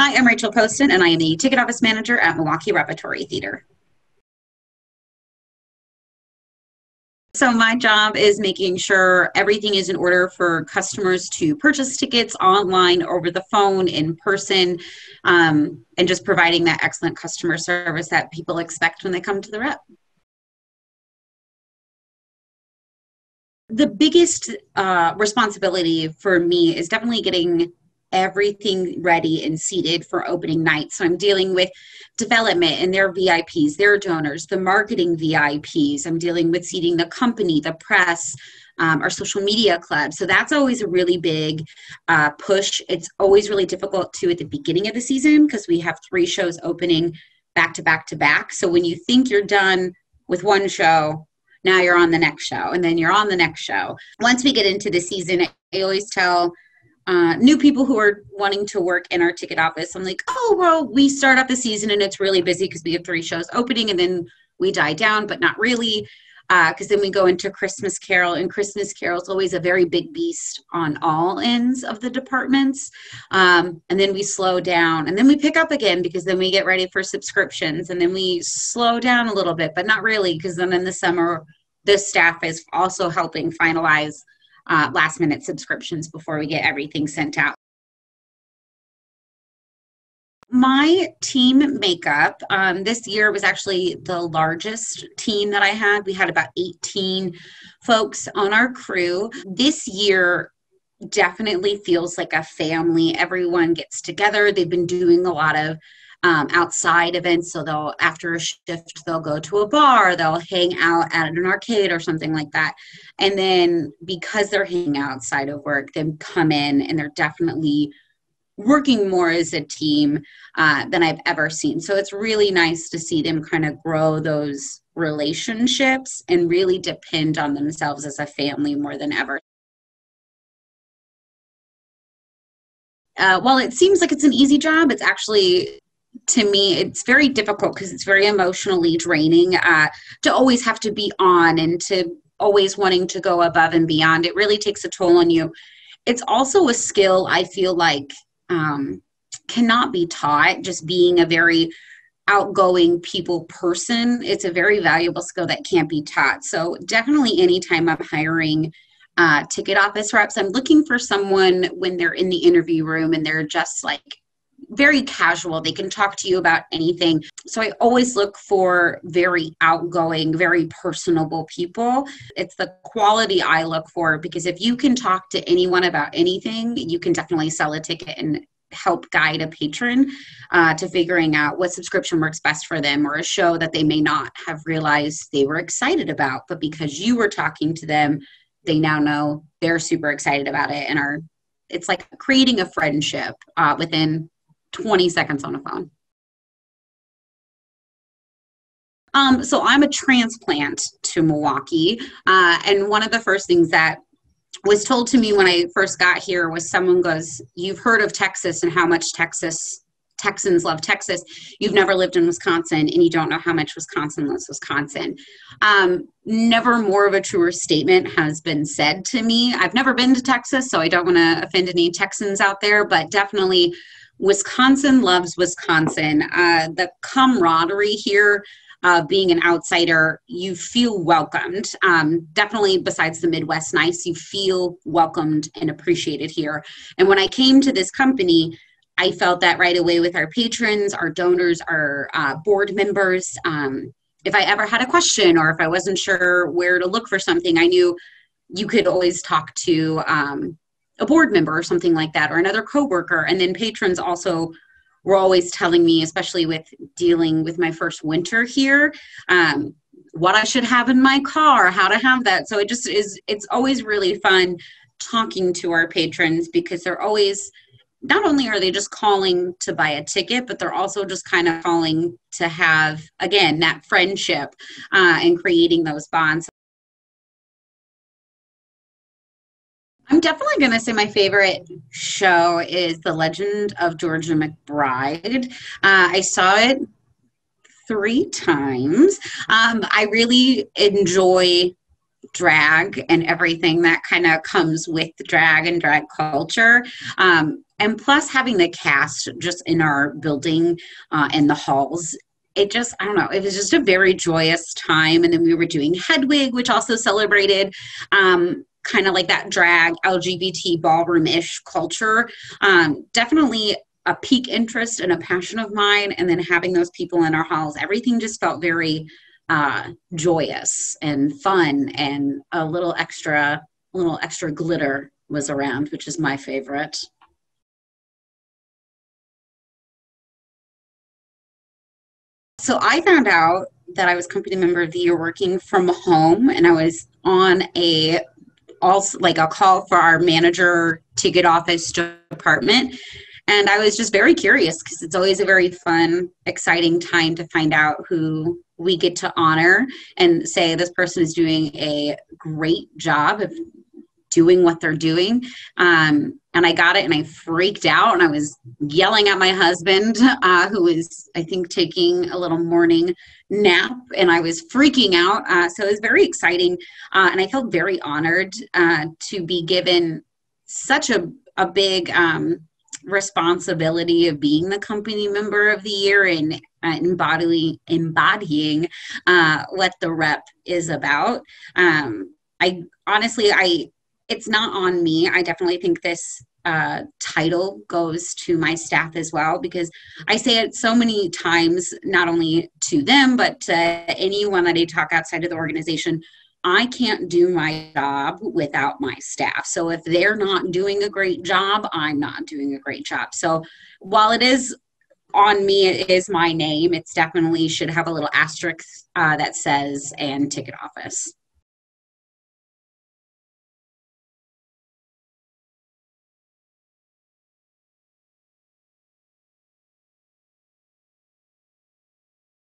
Hi, I'm Rachel Poston, and I am the Ticket Office Manager at Milwaukee Repertory Theater. So my job is making sure everything is in order for customers to purchase tickets online, over the phone, in person, and just providing that excellent customer service that people expect when they come to the Rep. The biggest responsibility for me is definitely getting everything ready and seated for opening night. So I'm dealing with development and their VIPs, their donors, the marketing VIPs. I'm dealing with seating the company, the press, our social media club. So that's always a really big push. It's always really difficult too at the beginning of the season because we have 3 shows opening back to back to back. So when you think you're done with one show, now you're on the next show, and then you're on the next show. Once we get into the season, I always tell new people who are wanting to work in our ticket office, I'm like, oh, well, we start out the season and it's really busy because we have 3 shows opening, and then we die down, but not really, because then we go into Christmas Carol, and Christmas Carol is always a very big beast on all ends of the departments. And then we slow down, and then we pick up again because then we get ready for subscriptions, and then we slow down a little bit, but not really, because then in the summer, this staff is also helping finalize last minute subscriptions before we get everything sent out. My team makeup this year was actually the largest team that I had. We had about 18 folks on our crew. This year definitely feels like a family. Everyone gets together. They've been doing a lot of outside events. So they'll, after a shift, they'll go to a bar, they'll hang out at an arcade or something like that. And then because they're hanging outside of work, they come in and they're definitely working more as a team than I've ever seen. So it's really nice to see them kind of grow those relationships and really depend on themselves as a family more than ever. While it seems like it's an easy job, it's actually, to me, it's very difficult because it's very emotionally draining to always have to be on and to always wanting to go above and beyond. It really takes a toll on you. It's also a skill I feel like cannot be taught. Just being a very outgoing people person, it's a very valuable skill that can't be taught. So definitely anytime I'm hiring ticket office reps, I'm looking for someone when they're in the interview room and they're just like very casual. They can talk to you about anything. So I always look for very outgoing, very personable people. It's the quality I look for, because if you can talk to anyone about anything, you can definitely sell a ticket and help guide a patron to figuring out what subscription works best for them, or a show that they may not have realized they were excited about, but because you were talking to them, they now know they're super excited about it, and it's like creating a friendship within 20 seconds on a phone. So I'm a transplant to Milwaukee. And one of the first things that was told to me when I first got here was, someone goes, you've heard of Texas and how much Texans love Texas. You've never lived in Wisconsin, and you don't know how much Wisconsin loves Wisconsin. Never more of a truer statement has been said to me. I've never been to Texas, so I don't want to offend any Texans out there, but definitely Wisconsin loves Wisconsin. The camaraderie here, being an outsider, you feel welcomed. Definitely besides the Midwest nice, you feel welcomed and appreciated here. And when I came to this company, I felt that right away with our patrons, our donors, our board members. If I ever had a question, or if I wasn't sure where to look for something, I knew you could always talk to a board member or something like that, or another coworker. And then patrons also were always telling me, especially with dealing with my first winter here, what I should have in my car, how to have that. So it's always really fun talking to our patrons, because they're always, not only are they just calling to buy a ticket, but they're also just kind of calling to have, again, that friendship and creating those bonds. I'm definitely going to say my favorite show is The Legend of Georgia McBride. I saw it 3 times. I really enjoy drag and everything that kind of comes with drag and drag culture. And plus having the cast just in our building in the halls, it just, I don't know, it was just a very joyous time. And then we were doing Hedwig, which also celebrated kind of like that drag LGBT ballroom-ish culture. Definitely a peak interest and a passion of mine. And then having those people in our halls, everything just felt very joyous and fun, and a little extra glitter was around, which is my favorite. So I found out that I was company member of the year working from home, and I was on a also like a call for our manager ticket office department. And I was just very curious because it's always a very fun, exciting time to find out who we get to honor and say this person is doing a great job of doing what they're doing. And I got it and I freaked out and I was yelling at my husband, who was, I think, taking a little morning nap, and I was freaking out. So it was very exciting. And I felt very honored to be given such a big responsibility of being the company member of the year and embodying what the rep is about. I honestly, it's not on me. I definitely think this title goes to my staff as well, because I say it so many times, not only to them, but to anyone that I talk outside of the organization. I can't do my job without my staff. So if they're not doing a great job, I'm not doing a great job. So while it is on me, it is my name, it's definitely should have a little asterisk that says and ticket office.